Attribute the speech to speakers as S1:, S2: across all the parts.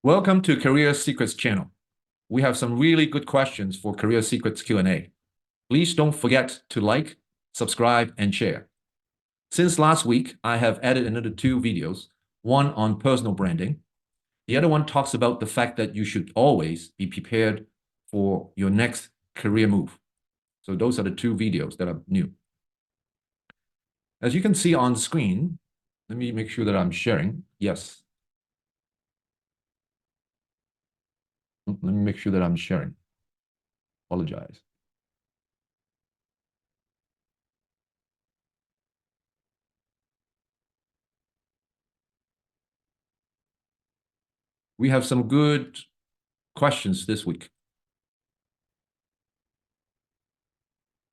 S1: Welcome to Career Secrets channel. We have some really good questions for Career Secrets Q&A. Please don't forget to like, subscribe, and share. Since last week, I have added another 2 videos, one on personal branding. The other one talks about the fact that you should always be prepared for your next career move. So those are the 2 videos that are new. As you can see on screen, let me make sure that I'm sharing. Yes. Let me make sure that I'm sharing. Apologize. We have some good questions this week.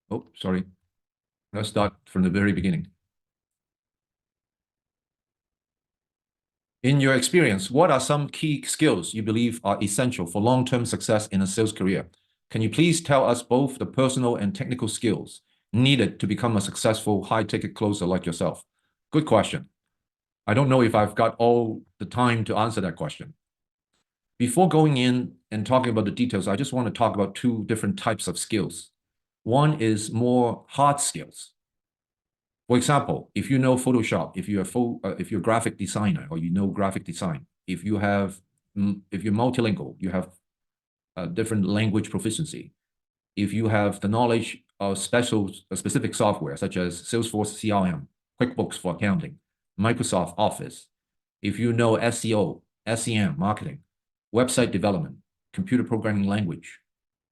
S1: Oh, sorry. Let's start from the very beginning. In your experience, what are some key skills you believe are essential for long-term success in a sales career? Can you please tell us both the personal and technical skills needed to become a successful high-ticket closer like yourself? Good question. I don't know if I've got all the time to answer that question. Before going in and talking about the details, I just want to talk about 2 different types of skills. One is more hard skills. For example, if you know Photoshop, if you're a graphic designer or you know graphic design, if you're multilingual, you have different language proficiency, if you have the knowledge of specific software such as Salesforce CRM, QuickBooks for accounting, Microsoft Office, if you know SEO, SEM, marketing, website development, computer programming language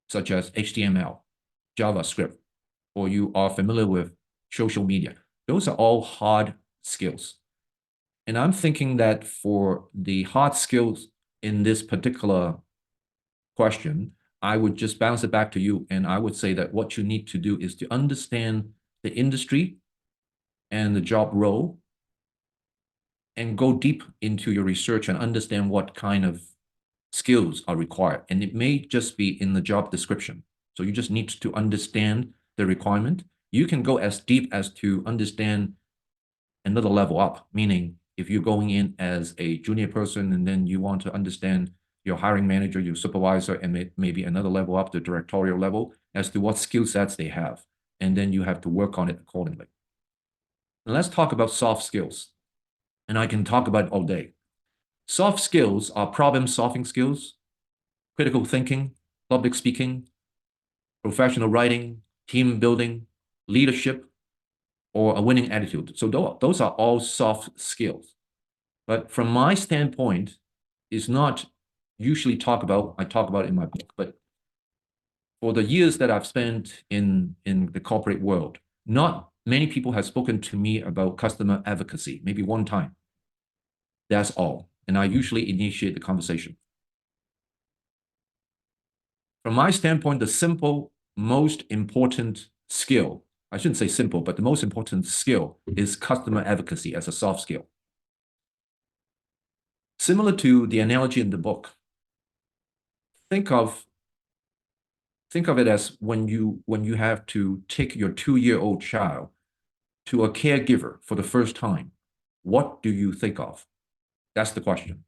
S1: such as HTML, JavaScript, or you are familiar with social media, those are all hard skills. And I'm thinking that for the hard skills in this particular question, I would just bounce it back to you. And I would say that what you need to do is to understand the industry and the job role and go deep into your research and understand what kind of skills are required. And it may just be in the job description. So you just need to understand the requirement. You can go as deep as to understand another level up, meaning if you're going in as a junior person and then you want to understand your hiring manager, your supervisor, and maybe another level up, the directorial level, as to what skill sets they have. And then you have to work on it accordingly. Now let's talk about soft skills. And I can talk about it all day. Soft skills are problem-solving skills, critical thinking, public speaking, professional writing, team building, leadership, or a winning attitude. So those are all soft skills. But from my standpoint, it's not usually I talk about it in my book, but for the years that I've spent in the corporate world, not many people have spoken to me about customer advocacy, maybe one time. That's all. And I usually initiate the conversation. From my standpoint, the most important skill, I shouldn't say simple, but the most important skill is customer advocacy as a soft skill. Similar to the analogy in the book, think of it as when you have to take your 2-year-old child to a caregiver for the first time. What do you think of? That's the question.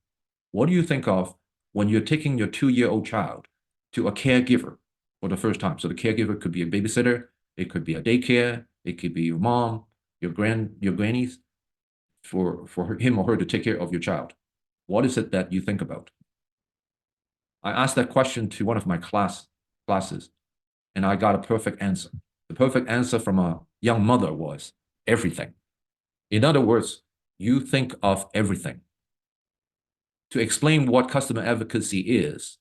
S1: What do you think of when you're taking your 2-year-old child to a caregiver for the first time? So the caregiver could be a babysitter, it could be a daycare, it could be your mom, your grannies, for him or her to take care of your child. What is it that you think about? I asked that question to one of my classes, and I got a perfect answer. The perfect answer from a young mother was everything. In other words, you think of everything. To explain what customer advocacy is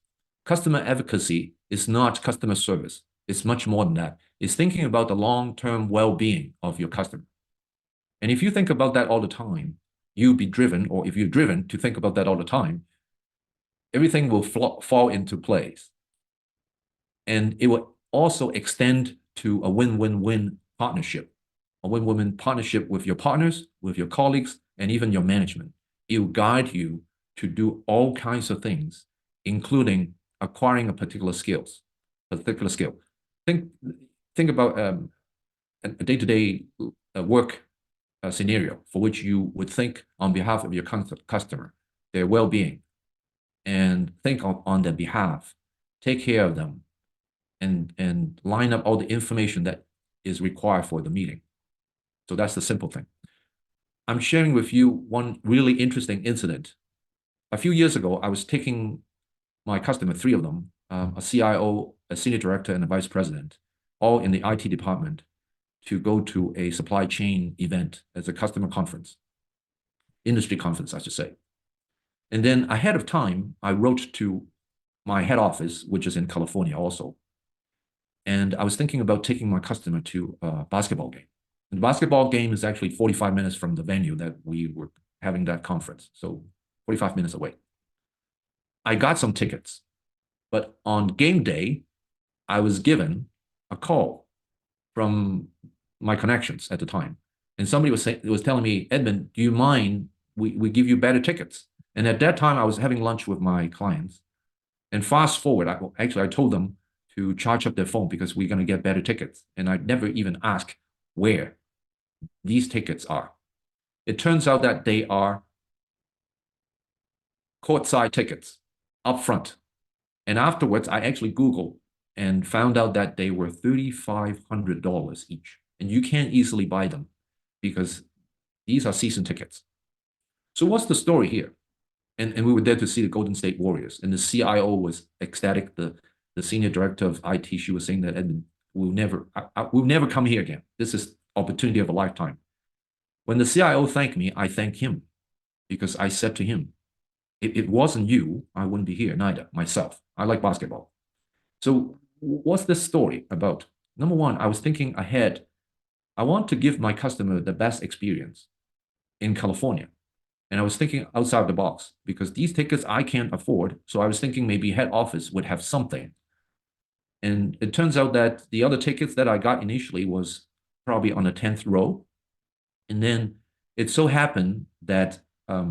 S1: not customer service. It's much more than that. It's thinking about the long-term well-being of your customer. And if you think about that all the time, you'll be driven, or if you're driven to think about that all the time, everything will fall into place. And it will also extend to a win-win-win partnership, a win-win-win partnership with your partners, with your colleagues, and even your management. It will guide you to do all kinds of things, including acquiring a particular skill. Think about a day-to-day work scenario for which you would think on behalf of your customer, their well-being. and think on their behalf, take care of them, and line up all the information that is required for the meeting. So that's the simple thing. I'm sharing with you one really interesting incident. A few years ago, I was taking my customer, three of them, a CIO, a senior director, and a vice president, all in the IT department, to go to a supply chain event as a customer conference, industry conference, I should say. And then ahead of time, I wrote to my head office, which is in California also. And I was thinking about taking my customer to a basketball game. And the basketball game is actually 45 minutes from the venue that we were having that conference. So 45 minutes away. I got some tickets, but on game day, I was given a call from my connections at the time. And somebody was telling me, Edmund, do you mind we give you better tickets? And at that time, I was having lunch with my clients. And fast forward, I told them to charge up their phone because we're going to get better tickets. And I never even asked where these tickets are. It turns out that they are courtside tickets up front. And afterwards, I actually Googled and found out that they were $3,500 each. And you can't easily buy them because these are season tickets. So what's the story here? And we were there to see the Golden State Warriors. And the CIO was ecstatic. The senior director of IT, she was saying that, Edmund, we'll never come here again. This is opportunity of a lifetime. When the CIO thanked me, I thanked him because I said to him, if it wasn't you, I wouldn't be here, neither, myself. I like basketball. So what's this story about? Number one, I was thinking ahead. I want to give my customer the best experience in California. And I was thinking outside the box because these tickets I can't afford. So I was thinking maybe head office would have something. And it turns out that the other tickets that I got initially was probably on the 10th row. And then it so happened that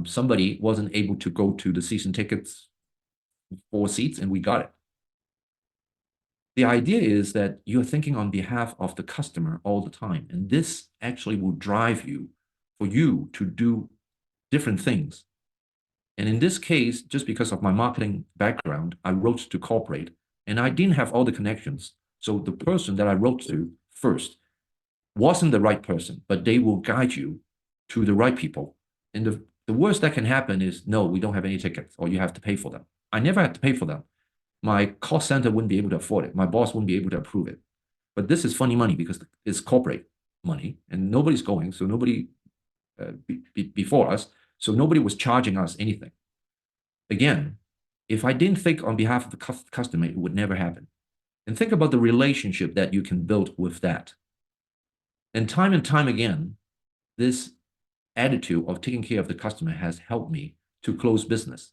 S1: somebody wasn't able to go to the season tickets 4 seats, and we got it. The idea is that you're thinking on behalf of the customer all the time. And this actually will drive you for you to do different things. And in this case, just because of my marketing background, I wrote to corporate and I didn't have all the connections. So the person that I wrote to first wasn't the right person, but they will guide you to the right people. And the worst that can happen is, no, we don't have any tickets, or you have to pay for them. I never had to pay for them. My cost center wouldn't be able to afford it. My boss wouldn't be able to approve it. But this is funny money because it's corporate money and nobody's going. So nobody before us. So nobody was charging us anything. Again, if I didn't think on behalf of the customer, it would never happen. And think about the relationship that you can build with that. And time again, this attitude of taking care of the customer has helped me to close business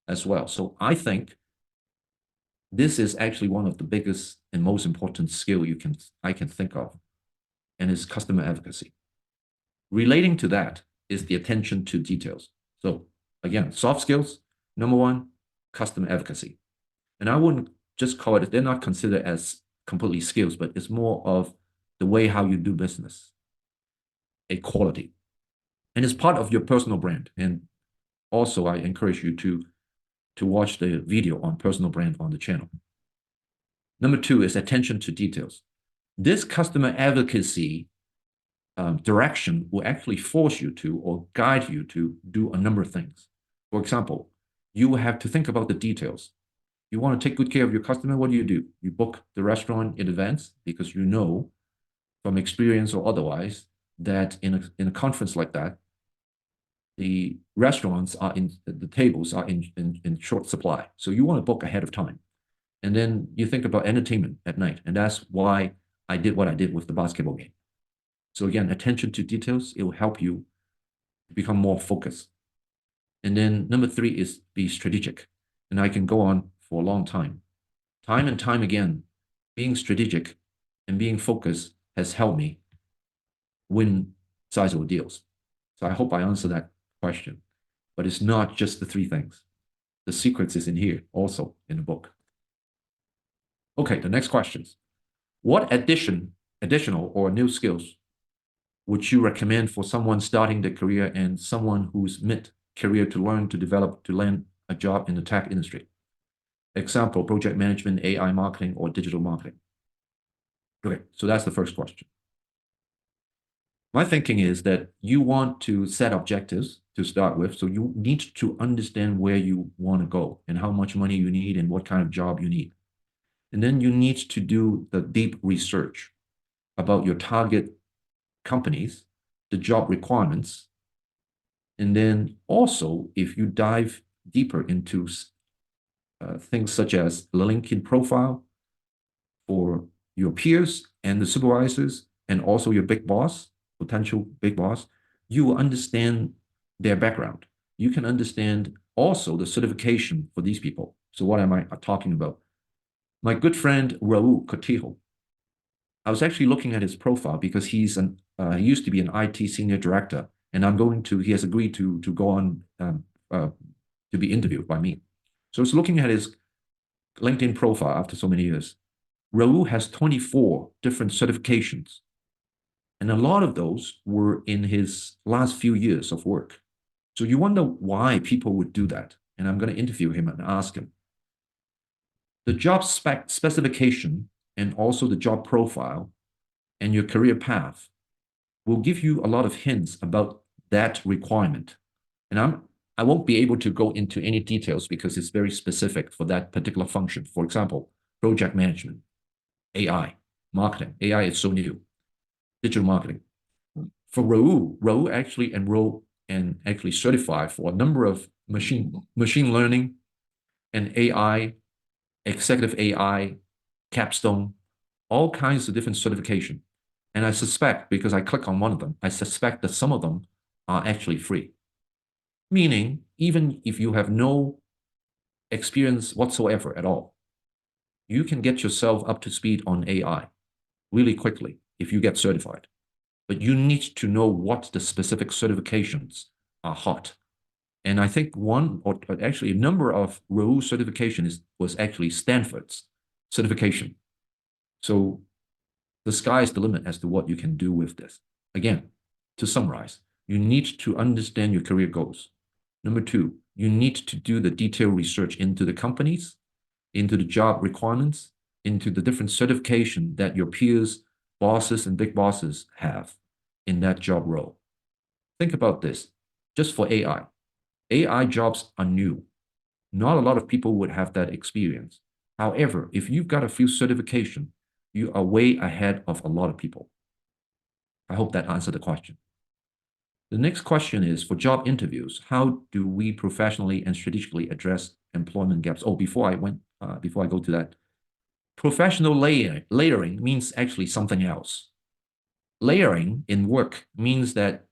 S1: as well. So I think this is actually one of the biggest and most important skill I can think of, and is customer advocacy. Relating to that is the attention to details. So again, soft skills, number one, customer advocacy. And I wouldn't just call it, they're not considered as completely skills, but it's more of the way how you do business, a quality. And it's part of your personal brand. And also I encourage you to watch the video on personal brand on the channel. Number two is attention to details. This customer advocacy direction will actually force you to or guide you to do a number of things. For example, you will have to think about the details. You want to take good care of your customer, what do? You book the restaurant in advance because you know from experience or otherwise that in a conference like that, the restaurants are the tables are in short supply. So you want to book ahead of time. And then you think about entertainment at night. And that's why I did what I did with the basketball game. So again, attention to details, it will help you become more focused. And then number three is be strategic. And I can go on for a long time. Time and time again, being strategic and being focused has helped me win sizable deals. So I hope I answered that question. But it's not just the three things. The secrets is in here also in the book. Okay, the next questions. What additional or new skills would you recommend for someone starting their career and someone who's mid-career to learn, to develop, to land a job in the tech industry? Example, project management, AI marketing, or digital marketing. Okay, so that's the first question. My thinking is that you want to set objectives to start with, so you need to understand where you want to go and how much money you need and what kind of job you need. And then you need to do the deep research about your target companies, the job requirements. And then also, if you dive deeper into things such as LinkedIn profile for your peers and the supervisors, and also your big boss, potential big boss, you will understand their background. You can understand also the certification for these people. So what am I talking about? My good friend, Raul Cortijo, I was actually looking at his profile because he used to be an IT senior director, and he has agreed to go on to be interviewed by me. So I was looking at his LinkedIn profile after so many years. Raul has 24 different certifications, and a lot of those were in his last few years of work. So you wonder why people would do that. And I'm going to interview him and ask him. The job specification and also the job profile and your career path will give you a lot of hints about that requirement. And I won't be able to go into any details because it's very specific for that particular function. For example, project management, AI, marketing. AI is so new. Digital marketing. For Raul actually enrolled and actually certified for a number of machine learning and AI, executive AI, capstone, all kinds of different certification. And I suspect, because I click on one of them, I suspect that some of them are actually free. Meaning, even if you have no experience whatsoever at all, you can get yourself up to speed on AI really quickly if you get certified. But you need to know what the specific certifications are hot. And I think one, or actually a number of Raul certifications was actually Stanford's certification. So the sky is the limit as to what you can do with this. Again, to summarize, you need to understand your career goals. Number two, you need to do the detailed research into the companies, into the job requirements, into the different certification that your peers, bosses, and big bosses have in that job role. Think about this, just for AI. AI jobs are new. Not a lot of people would have that experience. However, if you've got a few certification, you are way ahead of a lot of people. I hope that answered the question. The next question is, for job interviews, how do we professionally and strategically address employment gaps? Oh, before I go to that, professional layering means actually something else. Layering in work means that,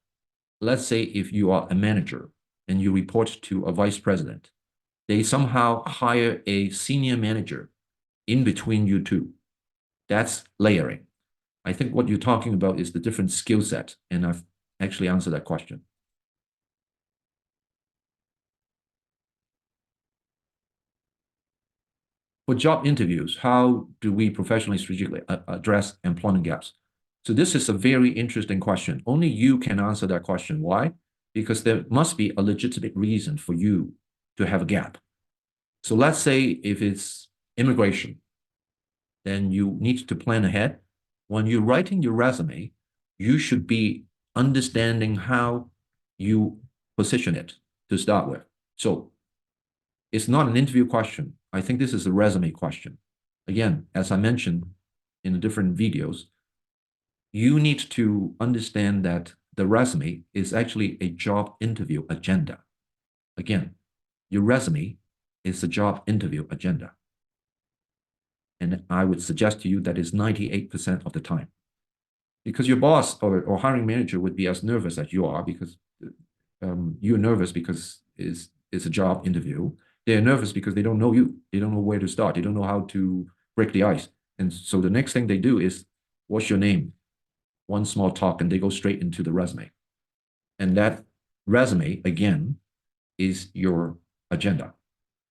S1: let's say if you are a manager and you report to a vice president, they somehow hire a senior manager in between you two. That's layering. I think what you're talking about is the different skill set, and I've actually answered that question. For job interviews, how do we professionally strategically address employment gaps? So this is a very interesting question. Only you can answer that question. Why? Because there must be a legitimate reason for you to have a gap. So let's say if it's immigration, then you need to plan ahead. When you're writing your resume, you should be understanding how you position it to start with. So it's not an interview question. I think this is a resume question. Again, as I mentioned in the different videos, you need to understand that the resume is actually a job interview agenda. Again, your resume is a job interview agenda. And I would suggest to you that is 98% of the time. Because your boss or hiring manager would be as nervous as you are because you're nervous because it's a job interview. They're nervous because they don't know you. They don't know where to start. They don't know how to break the ice. And so the next thing they do is, what's your name? One small talk, and they go straight into the resume. And that resume, again, is your agenda.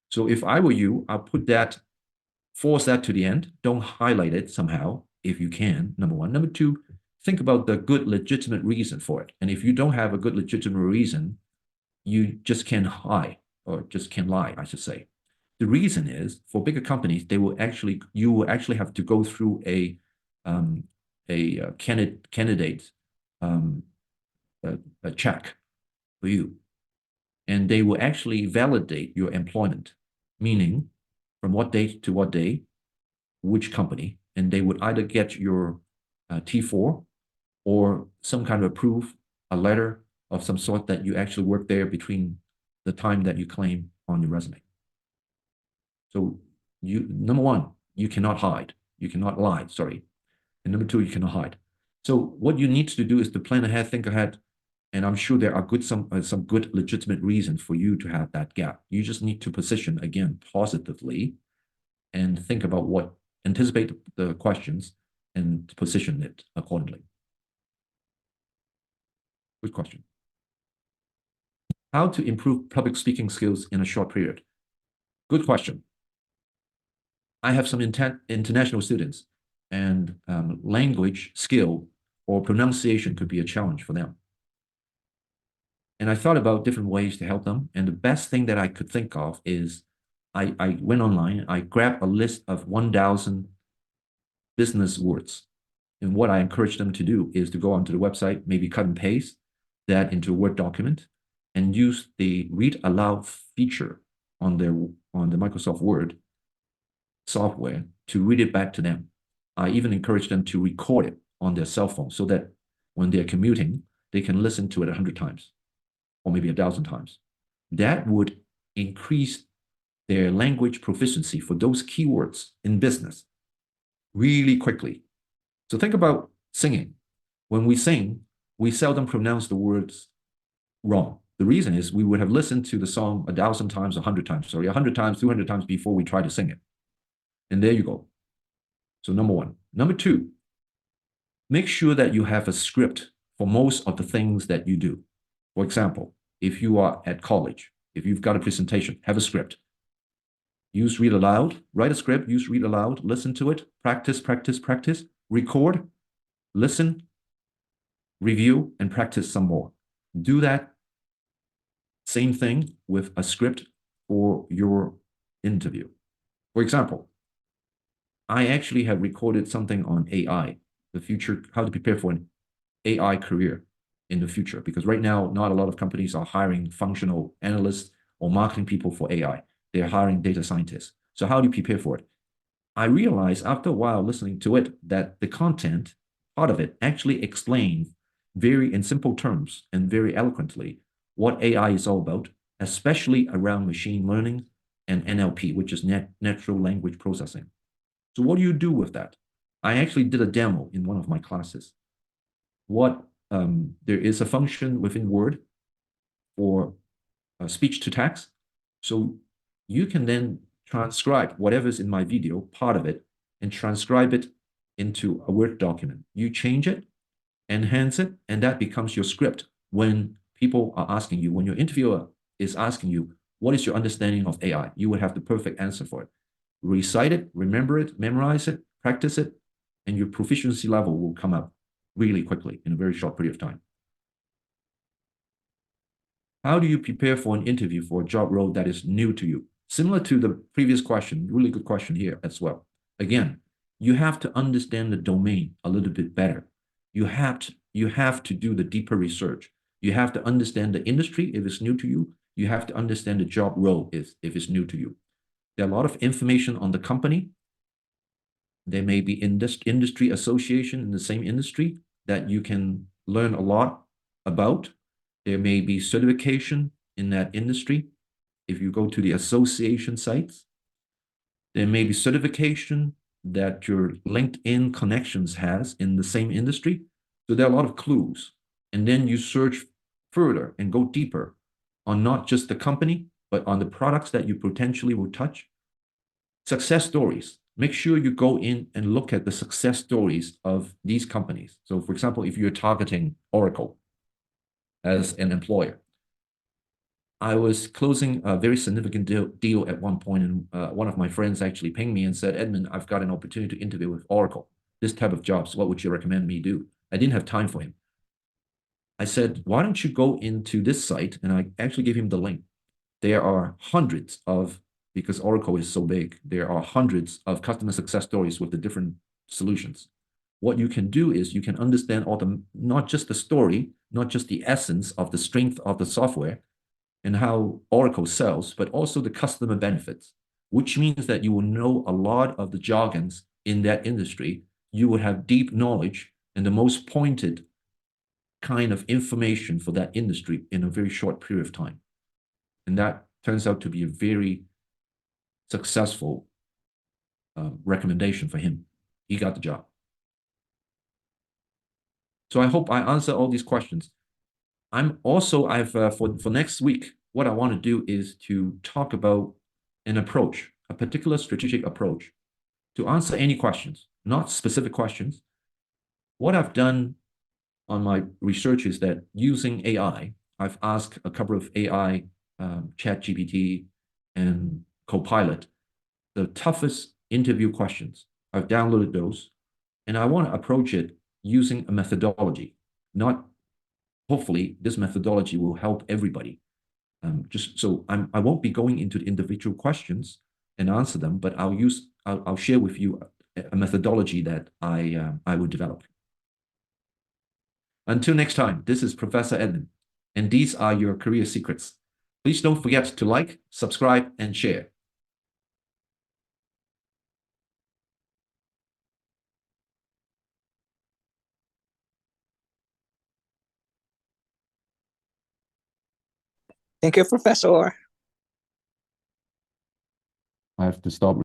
S1: So if I were you, I'll force that to the end. Don't highlight it somehow if you can, number one. Number two, think about the good legitimate reason for it. And if you don't have a good legitimate reason, you just can't hide. or just can lie, I should say. The reason is for bigger companies, you will actually have to go through candidate um, a check for you, and they will actually validate your employment, meaning from what date to what day, which company, and they would either get your T4 or some kind of proof, a letter of some sort that you actually worked there between the time that you claim on your resume. So number one, you cannot hide. You cannot lie, sorry. And number two, you cannot hide. So what you need to do is to plan ahead, think ahead, and I'm sure there are some good legitimate reasons for you to have that gap. You just need to position again positively and think about anticipate the questions and position it accordingly. Good question. How to improve public speaking skills in a short period? Good question. I have some international students, and language skill or pronunciation could be a challenge for them. And I thought about different ways to help them. And the best thing that I could think of is I went online, I grabbed a list of 1,000 business words. And what I encourage them to do is to go onto the website, maybe cut and paste that into a Word document and use the read aloud feature on the Microsoft Word software to read it back to them. I even encourage them to record it on their cell phone so that when they're commuting, they can listen to it 100 times or maybe 1,000 times. That would increase their language proficiency for those keywords in business really quickly. So think about singing. When we sing, we seldom pronounce the words wrong. The reason is we would have listened to the song 1,000 times, 100 times, sorry, 100 times, 200 times before we try to sing it. And there you go. So number one. Number two, make sure that you have a script for most of the things that you do. For example, if you are at college, if you've got a presentation, have a script. Use read aloud, write a script, use read aloud, listen to it, practice, record, listen, review, and practice some more. Do that same thing with a script for your interview. For example, I actually have recorded something on AI, the future, how to prepare for an AI career in the future, because right now, not a lot of companies are hiring functional analysts or marketing people for AI. They're hiring data scientists. So how do you prepare for it? I realized after a while listening to it that the content, part of it, actually explains very in simple terms and very eloquently what AI is all about, especially around machine learning and NLP, which is natural language processing. So what do you do with that? I actually did a demo in one of my classes. There is a function within Word for speech to text. So you can then transcribe whatever's in my video, part of it, and transcribe it into a Word document. You change it, enhance it, and that becomes your script when people are asking you, when your interviewer is asking you, what is your understanding of AI? You would have the perfect answer for it. Recite it, remember it, memorize it, practice it, and your proficiency level will come up really quickly in a very short period of time. How do you prepare for an interview for a job role that is new to you? Similar to the previous question, really good question here as well. Again, you have to understand the domain a little bit better. You have to do the deeper research. You have to understand the industry if it's new to you. You have to understand the job role if it's new to you. There are a lot of information on the company. There may be industry association in the same industry that you can learn a lot about. There may be certification in that industry. If you go to the association sites, there may be certification that your LinkedIn connections has in the same industry. So there are a lot of clues. And then you search further and go deeper on not just the company, but on the products that you potentially will touch. Success stories. Make sure you go in and look at the success stories of these companies. So for example, if you're targeting Oracle as an employer, I was closing a very significant deal at one point, and one of my friends actually pinged me and said, Edmund, I've got an opportunity to interview with Oracle. This type of jobs, what would you recommend me do? I didn't have time for him. I said, why don't you go into this site? And I actually gave him the link. there are hundreds of, because Oracle is so big, there are hundreds of customer success stories with the different solutions. What you can do is you can understand all the, not just the story, not just the essence of the strength of the software and how Oracle sells, but also the customer benefits, which means that you will know a lot of the jargons in that industry. You will have deep knowledge and the most pointed kind of information for that industry in a very short period of time. And that turns out to be a very successful recommendation for him. He got the job. So I hope I answer all these questions. For next week, what I want to do is to talk about an approach, a particular strategic approach to answer any questions, not specific questions. What I've done on my research is that using AI, I've asked a couple of AI, ChatGPT and Copilot, the toughest interview questions. I've downloaded those, and I want to approach it using a methodology. Not, hopefully, this methodology will help everybody. I won't be going into the individual questions and answer them, but I'll share with you a methodology that I will develop. Until next time, this is Professor Edmund, and these are your career secrets. Please don't forget to like, subscribe, and share.
S2: Thank you, Professor.
S1: I have to stop